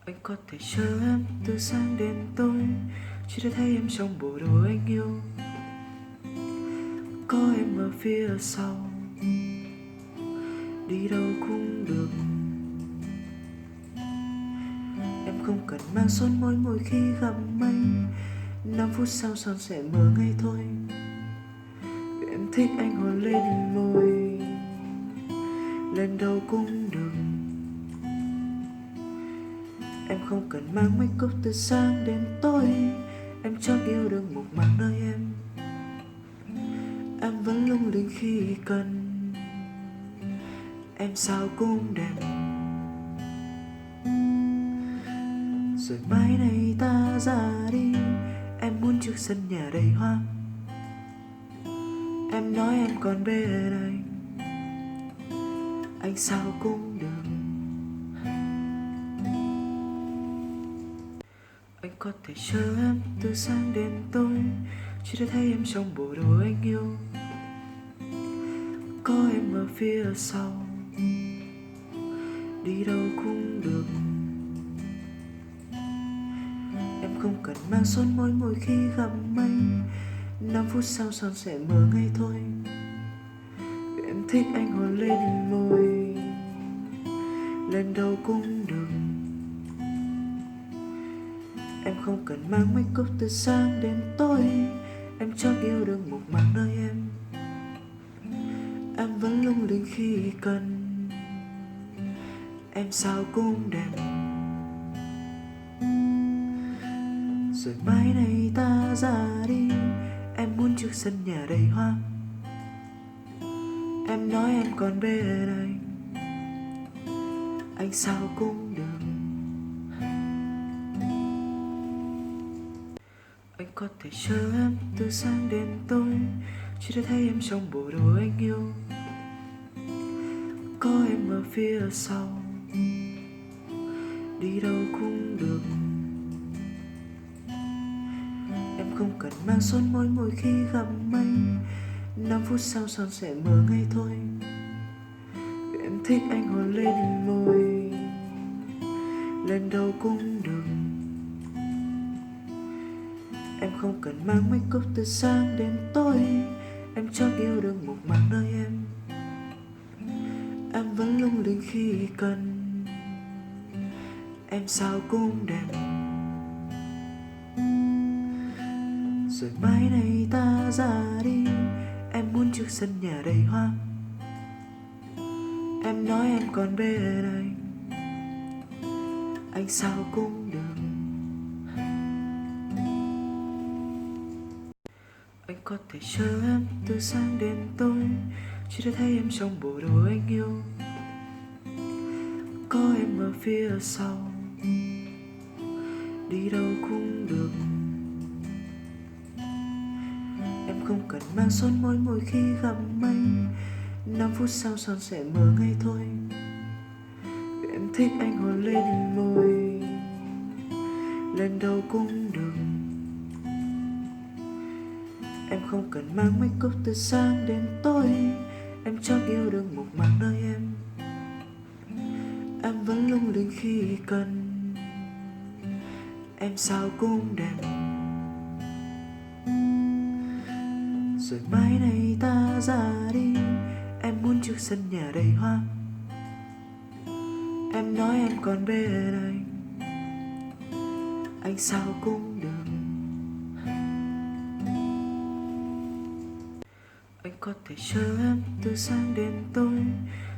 Anh có thể chờ em từ sáng đến tối, chỉ để thấy em trong bộ đồ anh yêu. Có em ở phía sau, đi đâu cũng được. Em không cần mang son môi mỗi khi gặp anh, 5 phút sau son sẽ mờ ngay thôi. Vì em thích anh hôn lên môi, lên đâu cũng được. Em không cần mang make up từ sáng đến tối, em chót yêu được một mảng nơi em. Em vẫn lung linh khi cần, em sao cũng đẹp. Rồi mai này ta ra đi, em muốn trước sân nhà đầy hoa. Em nói em còn bên anh sao cũng được. Anh có thể chờ em từ sáng đến tối, chỉ để thấy em trong bộ đồ anh yêu. Có em ở phía sau, đi đâu cũng được. Em không cần mang son môi mỗi khi gặp anh, 5 phút sau son sẽ mờ ngay thôi. Vì em thích anh hôn lên môi, lên đâu cũng được. Em không cần mang make up từ sáng đến tối, em chót yêu được một mảng nơi em. Em vẫn lung linh khi cần, em sao cũng đẹp. Rồi mai này ta ra đi, em muốn trước sân nhà đầy hoa. Em nói em còn bên anh sao cũng được. Anh có thể chờ em từ sáng đến tối, chỉ để thấy em trong bộ đồ anh yêu. Có em ở phía sau, đi đâu cũng được. Em không cần mang son môi mỗi khi gặp anh, 5 phút sau son sẽ mờ ngay thôi. Vì em thích anh hôn lên môi, lên đâu cũng được. Em không cần mang make up từ sáng đến tối, em chót yêu được một mảng nơi em. Em vẫn lung linh khi cần, em sao cũng đẹp. Rồi mai này ta ra đi, em muốn trước sân nhà đầy hoa. Em nói em còn bên anh sao cũng được. Anh có thể chờ em từ sáng đến tối, chỉ để thấy em trong bộ đồ anh yêu. Có em ở phía sau, đi đâu cũng được. Em không cần mang son môi mỗi khi gặp anh, 5 phút sau son sẽ mờ ngay thôi. Vì em thích anh hôn lên môi, lên đâu cũng được. Em không cần mang make up từ sáng đến tối, em chót yêu được một mảng nơi em. Em vẫn lung linh khi cần, em sao cũng đẹp. Rồi mai này ta ra đi, em muốn trước sân nhà đầy hoa. Em nói em còn bên anh sao cũng được. Anh có thể chờ em từ sáng đến tối,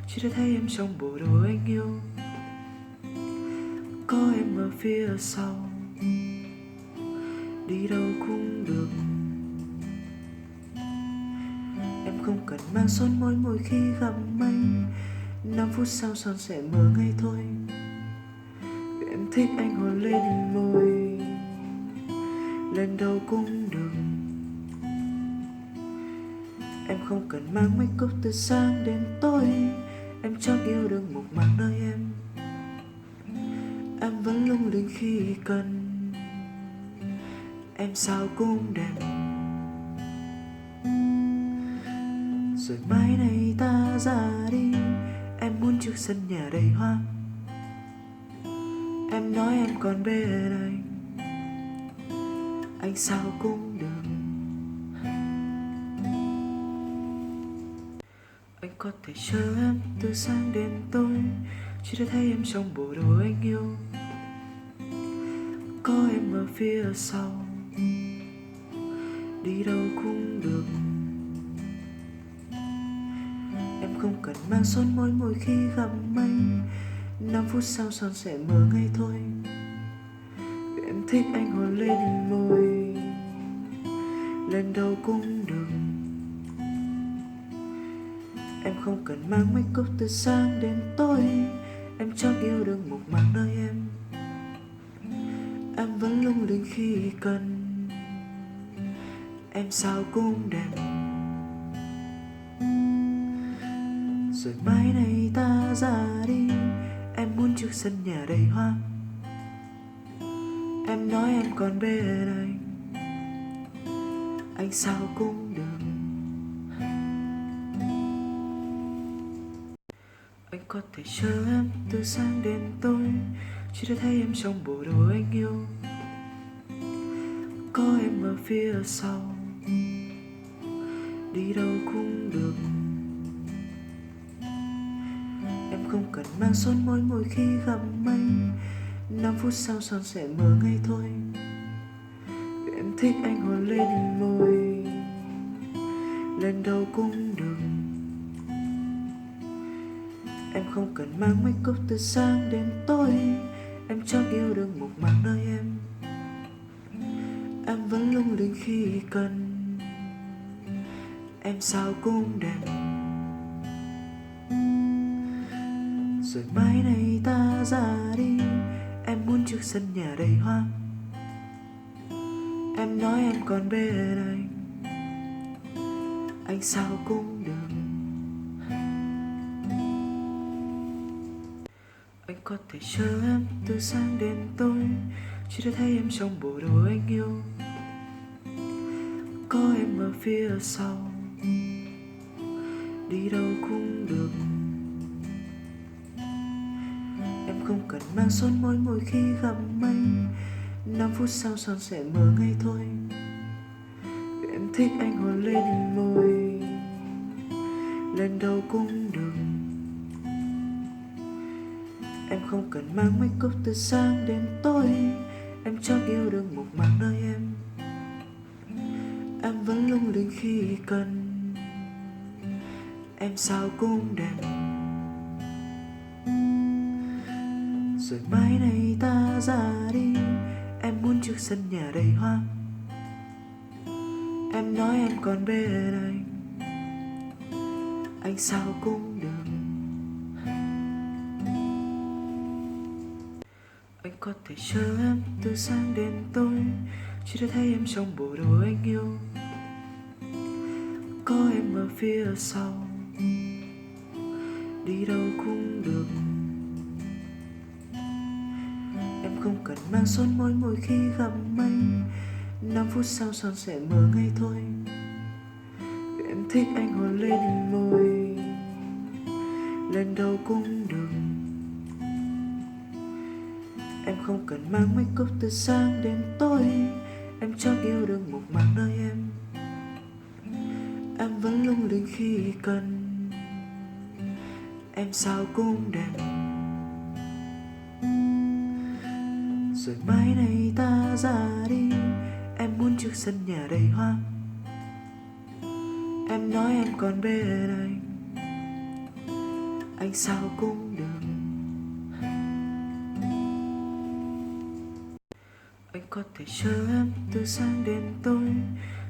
chỉ để thấy em trong bộ đồ anh yêu. Có em ở phía sau, đi đâu cũng được. Em không cần mang son môi mỗi khi gặp anh, 5 phút sau son sẽ mờ ngay thôi. Vì em thích anh hôn lên môi, lên đâu cũng được. Em không cần mang make up từ sáng đến tối, em chót yêu được một mảng nơi em. Em vẫn lung linh khi cần, em sao cũng đẹp. Rồi mai này ta ra đi, em muốn trước sân nhà đầy hoa. Em nói em còn bên anh sao cũng được. Anh có thể chờ em từ sáng đến tối, chỉ để thấy em trong bộ đồ anh yêu. Có em ở phía sau, đi đâu cũng được. Em không cần mang son môi mỗi khi gặp anh, 5 phút sau son sẽ mờ ngay thôi. Vì em thích anh hôn lên môi, lên đâu cũng được. Em không cần mang make up từ sáng đến tối, em chắc yêu được một mảng nơi em. Em vẫn lung linh khi cần, em sao cũng đẹp. Rồi mai này ta ra đi, em muốn trước sân nhà đầy hoa. Em nói em còn bên anh sao cũng được. Anh có thể chờ em từ sáng đến tối, chỉ để thấy em trong bộ đồ anh yêu. Có em ở phía sau, đi đâu cũng được. Em không cần mang son môi mỗi khi gặp anh, 5 phút sau son sẽ mờ ngay thôi. Vì em thích anh hôn lên môi, lên đâu cũng được. Em không cần mang make up từ sáng đến tối, em chắc yêu được một mảng nơi em. Em vẫn lung linh khi cần, em sao cũng đẹp. Rồi mai này ta ra đi, em muốn trước sân nhà đầy hoa. Em nói em còn bên anh sao cũng được. Anh có thể chờ em từ sáng đến tối, chỉ để thấy em trong bộ đồ anh yêu. Có em ở phía sau, đi đâu cũng được. Em không cần mang son môi mỗi khi gặp anh, 5 phút sau son sẽ mờ ngay thôi. Vì em thích anh hôn lên môi, lên đâu cũng được. Em không cần mang make up từ sáng đến tối, em chắc yêu được một mảng nơi em. Em vẫn lung linh khi cần, em sao cũng đẹp. Rồi mai này ta ra đi, em muốn trước sân nhà đầy hoa. Em nói em còn bên anh sao cũng được. Anh có thể chờ em từ sáng đến tối, chỉ để thấy em trong bộ đồ anh yêu. Có em ở phía sau, đi đâu cũng được. Em không cần mang son môi mỗi khi gặp anh, 5 phút sau son sẽ mờ ngay thôi. Vì em thích anh hôn lên môi, lên đâu cũng được. Em không cần mang make up từ sáng đến tối, em chắc yêu được một mảng nơi em. Em vẫn lung linh khi cần, em sao cũng đẹp. Rồi mai này ta ra đi, em muốn trước sân nhà đầy hoa. Em nói em còn bên anh sao cũng được. Anh có thể chờ em từ sáng đến tối,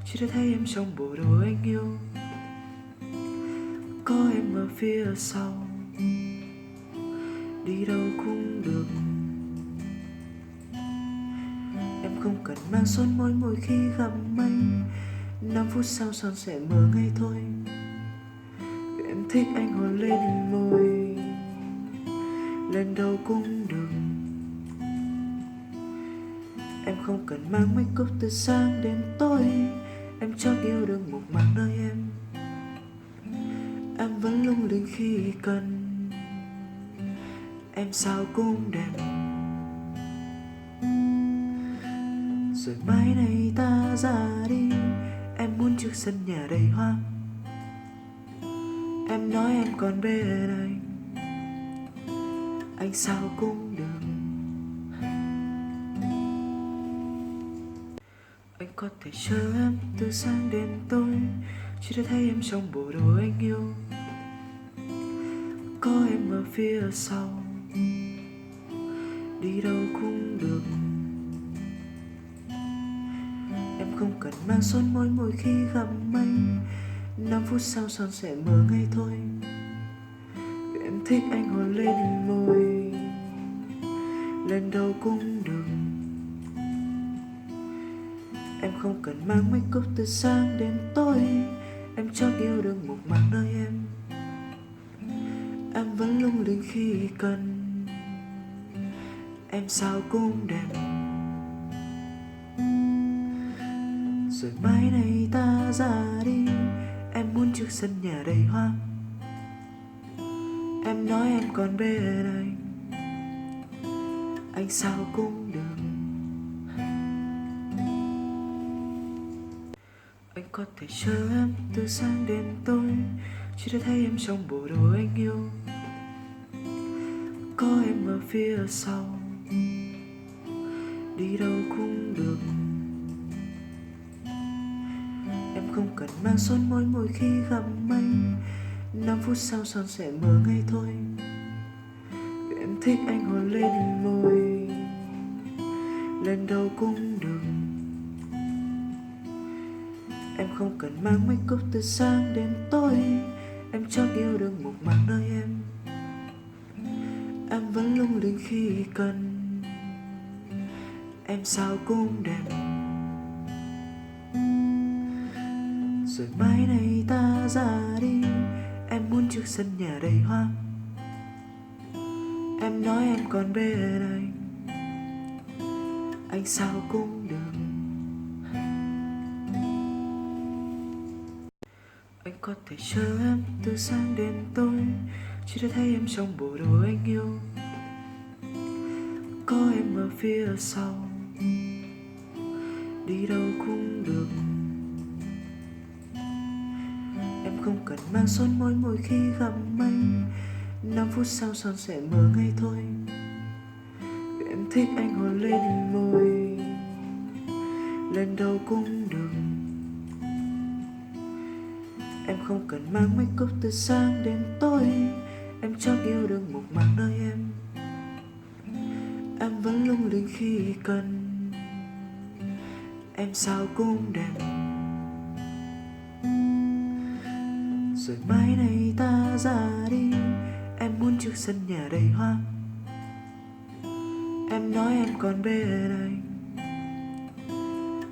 chỉ để thấy em trong bộ đồ anh yêu. Có em ở phía sau, đi đâu cũng được. Em không cần mang son môi mỗi khi gặp anh, 5 phút sau son sẽ mờ ngay thôi. Vì em thích anh hôn lên môi, lên đâu cũng được. Em không cần mang make up từ sáng đến tối, em chắc yêu được một mảng nơi em. Em vẫn lung linh khi cần, em sao cũng đẹp. Rồi mai này ta ra đi, em muốn trước sân nhà đầy hoa. Em nói em còn bên anh sao cũng được. Anh có thể chờ em từ sáng đến tối, chỉ để thấy em trong bộ đồ anh yêu. Có em ở phía sau, đi đâu cũng được. Em không cần mang son môi mỗi khi gặp anh, 5 phút sau son sẽ mờ ngay thôi. Vì em thích anh hôn lên môi, lên đâu cũng được. Em không cần mang make up từ sáng đến tối, em chót yêu được một mảng nơi em. Em vẫn lung linh khi cần, em sao cũng đẹp. Rồi mai này ta ra đi, em muốn trước sân nhà đầy hoa. Em nói em còn bên anh sao cũng được. Anh có thể chờ em từ sáng đến tối, chỉ để thấy em trong bộ đồ anh yêu. Có em ở phía sau, đi đâu cũng được. Em không cần mang son môi mỗi khi gặp anh, 5 phút sau son sẽ mờ ngay thôi. Vì em thích anh hôn lên môi, lên đâu cũng được. Em không cần mang make up từ sáng đến tối, em chót yêu được một mảng nơi em. Em vẫn lung linh khi cần, em sao cũng đẹp. Rồi mai này ta ra đi, em muốn trước sân nhà đầy hoa. Em nói em còn bên anh sao cũng được. Anh có thể chờ em từ sáng đến tối, chỉ để thấy em trong bộ đồ anh yêu. Có em ở phía sau, đi đâu cũng được. Em không cần mang son môi mỗi khi gặp anh, 5 phút sau son sẽ mờ ngay thôi. Vì em thích anh hôn lên môi, lên đâu cũng được. Em không cần mang make up từ sáng đến tối, em chót yêu được một mảng nơi em. Em vẫn lung linh khi cần, em sao cũng đẹp. Rồi mai này ta ra đi, em muốn trước sân nhà đầy hoa. Em nói em còn bên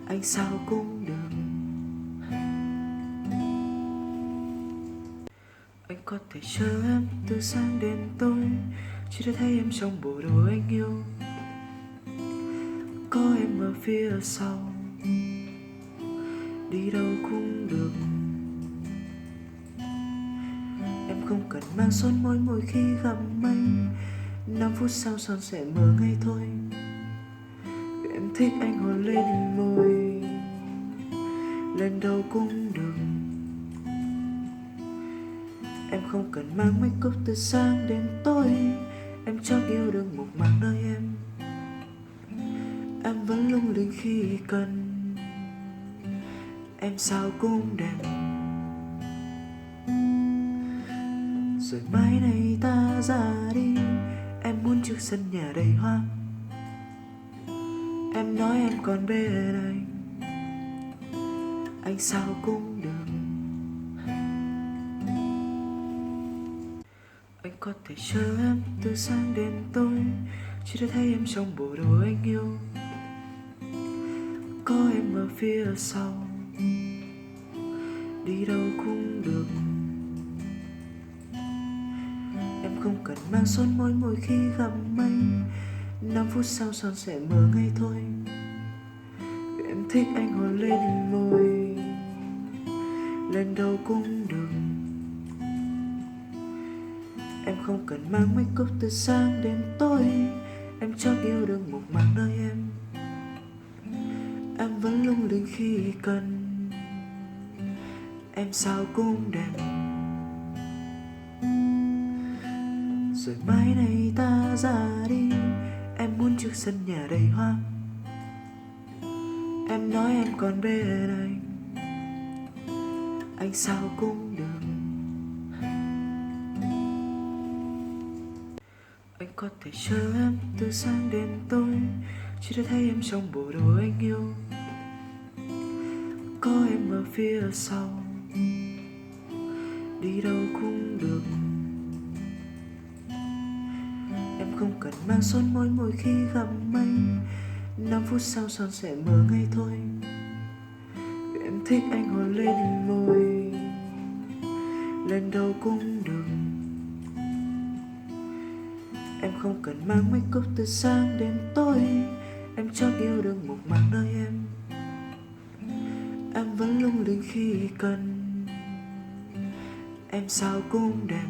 anh sao cũng được. Anh có thể chờ em từ sáng đến tối, chỉ để thấy em trong bộ đồ anh yêu. Có em ở phía sau, đi đâu cũng được. Em không cần mang son môi mỗi khi gặp anh, 5 phút sau son sẽ mờ ngay thôi. Vì em thích anh hôn lên môi, lên đâu cũng được. Em không cần mang make up từ sáng đến tối, em chót yêu được một mảng nơi em. Em vẫn lung linh khi cần, em sao cũng đẹp. Rồi mai này ta ra đi, em muốn trước sân nhà đầy hoa. Em nói em còn bên anh sao cũng được. Anh có thể chờ em từ sáng đến tối, chỉ để thấy em trong bộ đồ anh yêu. Có em ở phía sau, đi đâu cũng được. Em không cần mang son môi mỗi khi gặp anh, 5 phút sau son sẽ mờ ngay thôi. Vì em thích anh hôn lên môi, lên đâu cũng được. Em không cần mang make up từ sáng đến tối, em chót yêu được một mảng nơi em. Em vẫn lung linh khi cần, em sao cũng đẹp. Rồi mai này ta ra đi, em muốn trước sân nhà đầy hoa. Em nói em còn bên anh sao cũng được. Anh có thể chờ em từ sáng đến tối, chỉ để thấy em trong bộ đồ anh yêu. Có em ở phía sau, đi đâu cũng được. Em không cần mang son môi mỗi khi gặp anh, 5 phút sau son sẽ mờ ngay thôi. Vì em thích anh hôn lên môi, lên đâu cũng được. Em không cần mang make up từ sáng đến tối, em chắc yêu được một mảng nơi em. Em vẫn lung linh khi cần, em sao cũng đẹp.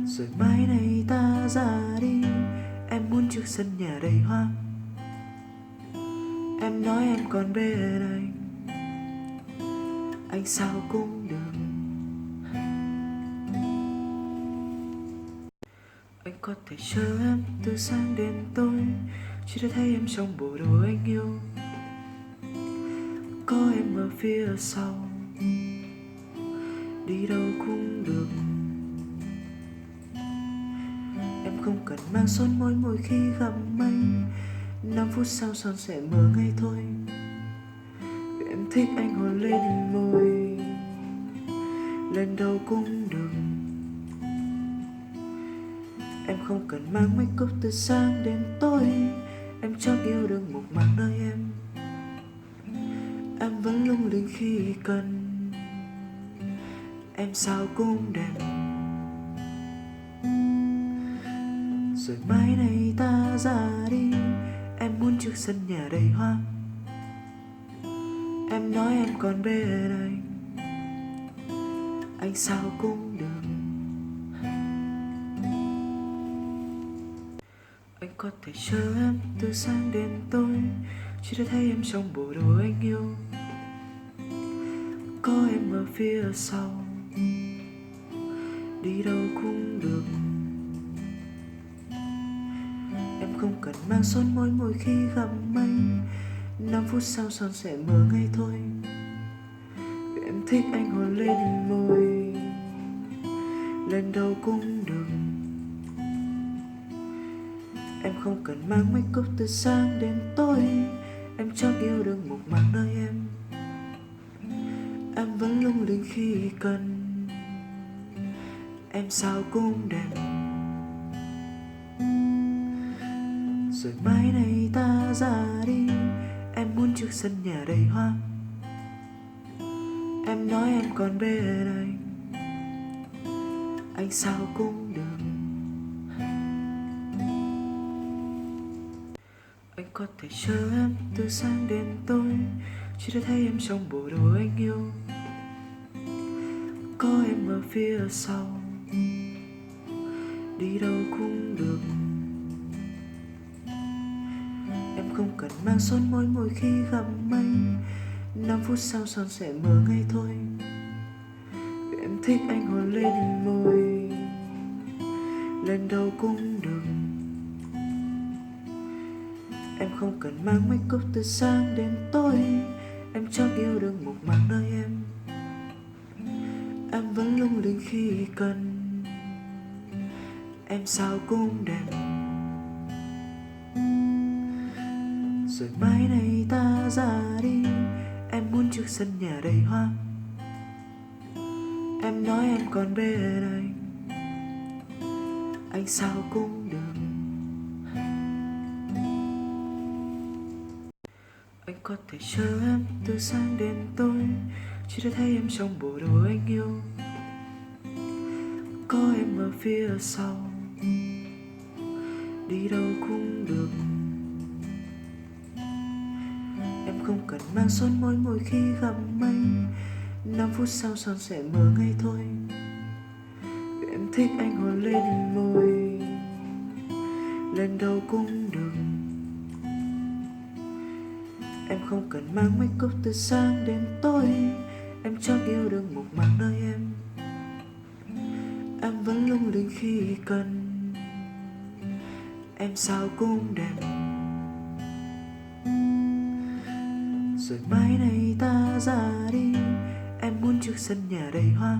Rồi mai này ta ra đi, em muốn trước sân nhà đầy hoa. Em nói em còn bên anh sao cũng được. Anh có thể chờ em từ sáng đến tối, chỉ để thấy em trong bộ đồ anh yêu. Có em ở phía sau, đi đâu cũng được. Em không cần mang son môi mỗi khi gặp anh, 5 phút sau son sẽ mờ ngay thôi. Vì em thích anh hôn lên môi, lên đâu cũng được. Em không cần mang make up từ sáng đến tối, em chắc yêu được một mảng nơi em. Em vẫn lung linh khi cần, em sao cũng đẹp. Rồi mai này ta ra đi, em muốn trước sân nhà đầy hoa. Em nói em còn bên anh sao cũng được. Anh có thể chờ em từ sáng đến tối, chỉ để thấy em trong bộ đồ anh yêu. Có em ở phía sau, đi đâu cũng được. Em không cần mang son môi mỗi khi gặp anh, 5 phút sau son sẽ mờ ngay thôi. Vì em thích anh hôn lên môi, lên đâu cũng được. Em không cần mang make up từ sáng đến tối, em chắc yêu được một mảng nơi em. Em vẫn lung linh khi cần, em sao cũng đẹp. Rồi mai này ta ra đi, em muốn trước sân nhà đầy hoa. Em nói em còn bên anh sao cũng được. Anh có thể chờ em từ sáng đến tối, chỉ để thấy em trong bộ đồ anh yêu. Có em ở phía sau, đi đâu cũng được. Em không cần mang son môi mỗi khi gặp anh, 5 phút sau son sẽ mờ ngay thôi. Vì em thích anh hôn lên môi, lên đâu cũng được. Em không cần mang make up từ sáng đến tối, em chắc yêu được một mảng nơi em. Em vẫn lung linh khi cần, em sao cũng đẹp. Rồi mai này ta ra đi, em muốn trước sân nhà đầy hoa. Em nói em còn bên anh sao cũng được. Anh có thể chờ em từ sáng đến tối, chỉ để thấy em trong bộ đồ anh yêu. Có em ở phía sau, đi đâu cũng được. Em không cần mang son môi mỗi khi gặp anh, 5 phút sau son sẽ mờ ngay thôi. Vì em thích anh hôn lên môi, lên đâu cũng được. Em không cần mang make up từ sáng đến tối, em chắc yêu được một mảng nơi em vẫn lung linh khi cần. Em sao cũng đẹp, rồi mai này ta ra đi. Em muốn trước sân nhà đầy hoa,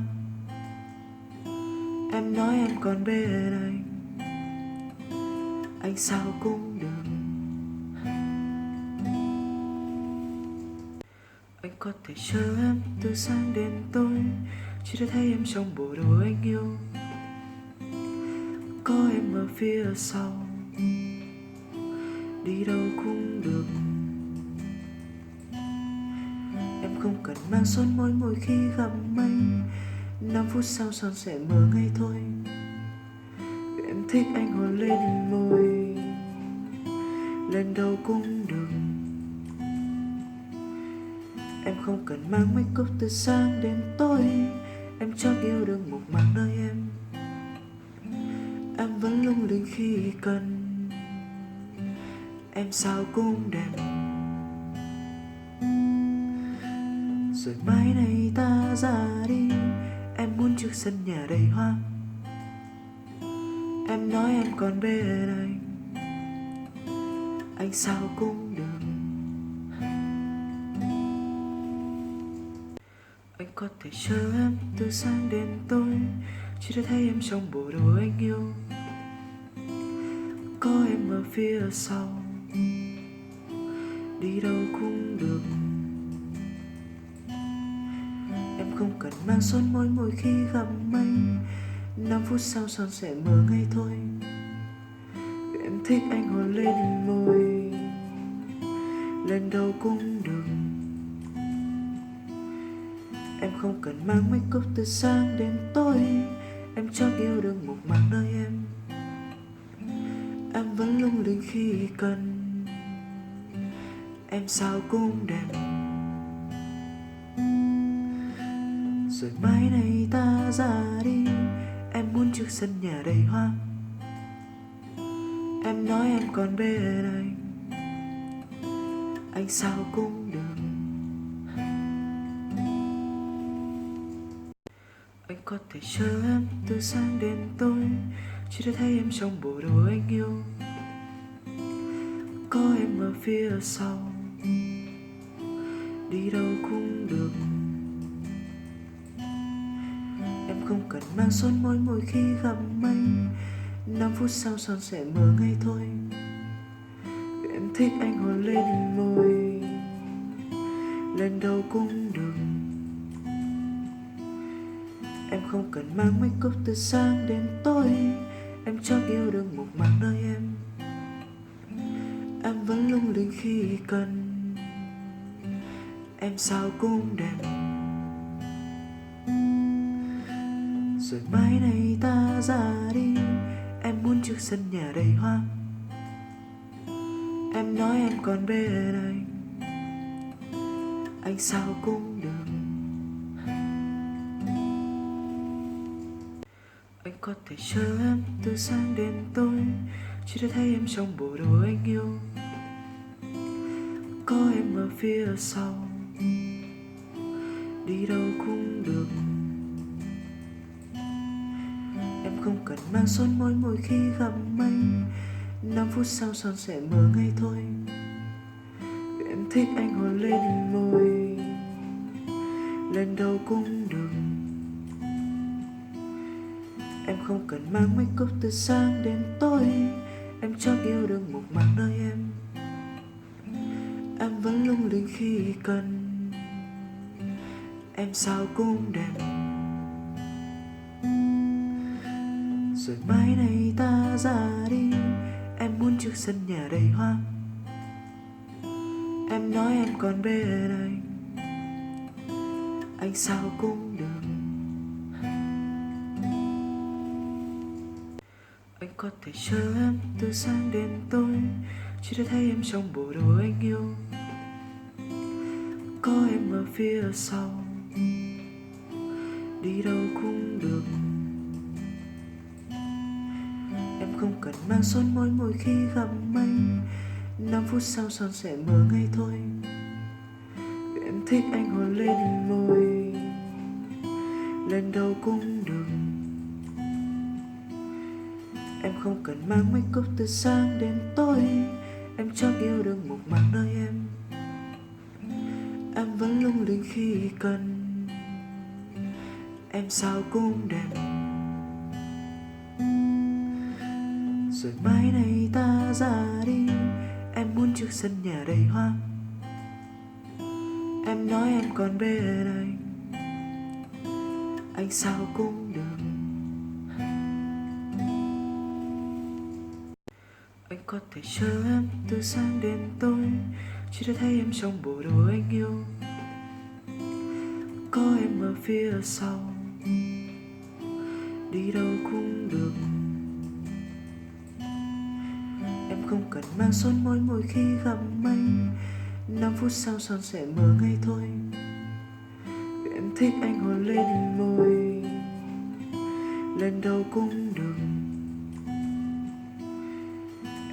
em nói em còn bên anh sao cũng được. Anh có thể chờ em từ sáng đến tối, chỉ để thấy em trong bộ đồ anh yêu. Có em ở phía sau, đi đâu cũng được. Em không cần mang son môi mỗi khi gặp anh, 5 phút sau son sẽ mờ ngay thôi. Vì em thích anh hôn lên môi, lên đâu cũng được. Em không cần mang make up từ sáng đến tối, em chắc yêu được một mảng nơi em vẫn lung linh khi cần. Em sao cũng đẹp, rồi mai này ta ra đi. Em muốn trước sân nhà đầy hoa, em nói em còn bên anh sao cũng được. Anh có thể chờ em từ sáng đến tối, chỉ để thấy em trong bộ đồ anh yêu. Có em ở phía sau, đi đâu cũng được. Em không cần mang son môi mỗi khi gặp anh, 5 phút sau son sẽ mờ ngay thôi. Vì em thích anh hôn lên môi, lên đâu cũng được. Em không cần mang make up từ sáng đến tối, em chắc yêu được một mảng nơi em vẫn lung linh khi cần. Em sao cũng đẹp, rồi mai này ta ra đi. Em muốn trước sân nhà đầy hoa, em nói em còn bên anh sao cũng được. Anh có thể chờ em từ sáng đến tối, chỉ để thấy em trong bộ đồ anh yêu. Có em ở phía sau, đi đâu cũng được. Em không cần mang son môi mỗi khi gặp anh, 5 phút sau son sẽ mờ ngay thôi. Vì em thích anh hôn lên môi, lên đâu cũng được. Em không cần mang make up từ sáng đến tối, em chắc yêu được một mảng nơi em vẫn lung linh khi cần. Em sao cũng đẹp, rồi mai này ta ra đi. Em muốn trước sân nhà đầy hoa, em nói em còn bên anh sao cũng được. Anh có thể chờ em từ sáng đến tối, chỉ để thấy em trong bộ đồ anh yêu. Có em ở phía sau, đi đâu cũng được. Em không cần mang son môi mỗi khi gặp anh, 5 phút sau son sẽ mờ ngay thôi. Vì em thích anh hôn lên môi, lên đâu cũng được. Em không cần mang make up từ sáng đến tối, em chắc yêu được một mảng nơi em vẫn lung linh khi cần. Em sao cũng đẹp, rồi mai này ta ra đi. Em muốn trước sân nhà đầy hoa, em nói em còn bên anh sao cũng được. Anh có thể chờ em từ sáng đến tối, chỉ để thấy em trong bộ đồ anh yêu. Có em ở phía sau, đi đâu cũng được. Em không cần mang son môi mỗi khi gặp anh, 5 phút sau son sẽ mờ ngay thôi. thích anh hôn lên môi, lên đâu cũng được. Em không cần mang make up từ sáng đến tối, em cho yêu đương một mảng nơi em vẫn lung linh khi cần. Em sao cũng đẹp, rồi mai này ta ra đi. Em muốn trước sân nhà đầy hoa, em nói em còn bên anh sao cũng được. Anh có thể chờ em từ sáng đến tối, chỉ để thấy em trong bộ đồ anh yêu. Có em ở phía sau, đi đâu cũng được. Em không cần mang son môi mỗi khi gặp anh, 5 phút sau son sẽ mờ ngay thôi. Vì em thích anh hôn lên môi, lên đâu cũng được.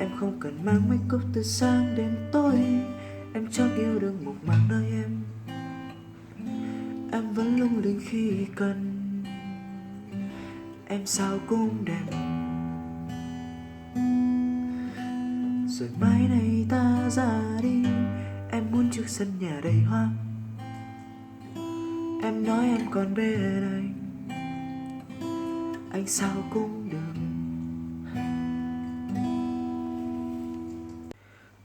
Em không cần mang make up từ sáng đến tối, em cho yêu đương một mảng nơi em vẫn lung linh khi cần. Em sao cũng đẹp, rồi mai này ta ra đi. Em muốn trước sân nhà đầy hoa, em nói em còn bên anh sao cũng được.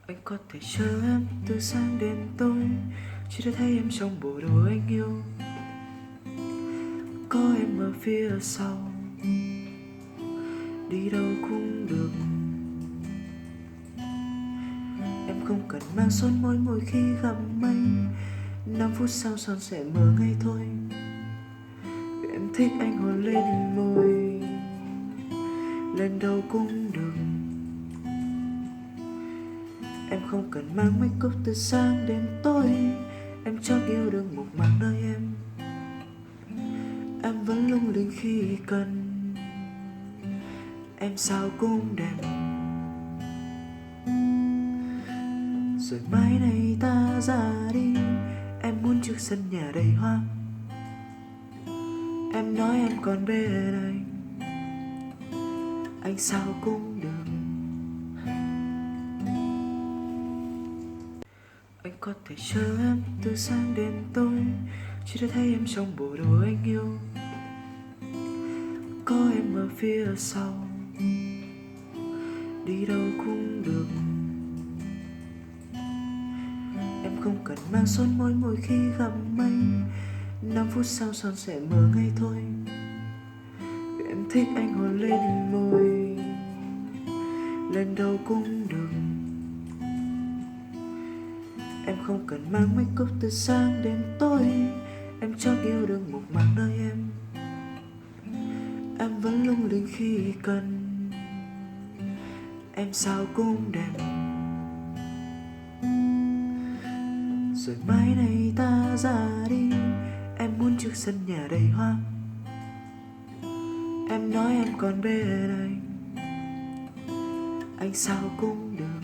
Anh có thể chờ em từ sáng đến tối, chỉ để thấy em trong bộ đồ anh yêu. Có em ở phía sau, đi đâu cũng được. Em không cần mang son môi mỗi khi gặp anh, 5 phút sau son sẽ mờ ngay thôi. Vì em thích anh hôn lên môi, lên đâu cũng được. Em không cần mang make up từ sáng đến tối, em cho yêu đương một mảng nơi em vẫn lung linh khi cần. Em sao cũng đẹp, rồi mai này ta ra đi. Em muốn trước sân nhà đầy hoa, em nói em còn bên anh sao cũng được. Anh có thể chờ em từ sáng đến tối, chỉ để thấy em trong bộ đồ anh yêu. Có em ở phía sau, đi đâu cũng được. Em không cần mang son môi mỗi khi gặp anh, 5 phút sau son sẽ mờ ngay thôi. Vì em thích anh hôn lên môi, lên đâu cũng được. Em không cần mang make up từ sáng đến tối, em cho yêu đương một mảng nơi em vẫn lung linh khi cần. Em sao cũng đẹp, rồi mai này ta ra đi. Em muốn trước sân nhà đầy hoa, em nói em còn bên anh sao cũng được.